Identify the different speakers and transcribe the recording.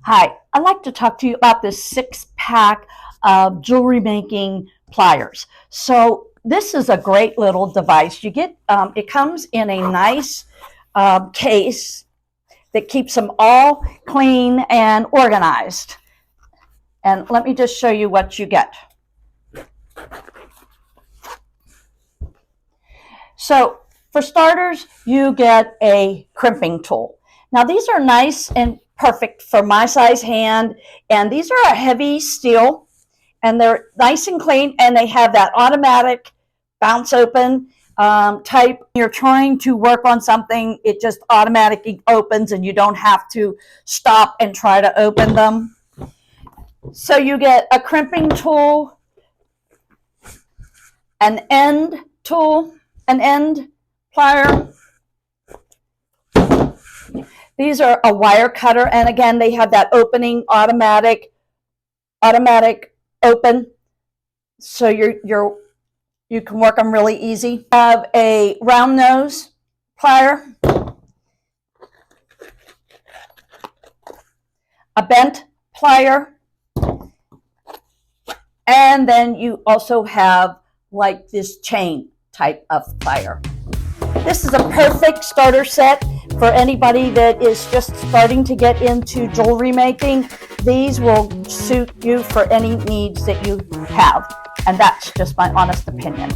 Speaker 1: Hi, I'd like to talk to you about this 6-pack of jewelry making pliers. So this is a great little device. It comes in a nice case that keeps them all clean and organized. And let me just show you what you get. So for starters, you get a crimping tool. Now these are nice and perfect for my size hand, and these are a heavy steel, and they're nice and clean, and they have that automatic bounce open type. You're trying to work on something, it just automatically opens and you don't have to stop and try to open them. So you get a crimping tool, an end tool, an end plier. These are a wire cutter, and again, they have that opening automatic open, so you can work them really easy. Have a round nose plier, a bent plier, and then you also have like this chain type of plier. This is a perfect starter set for anybody that is just starting to get into jewelry making. These will suit you for any needs that you have, and that's just my honest opinion.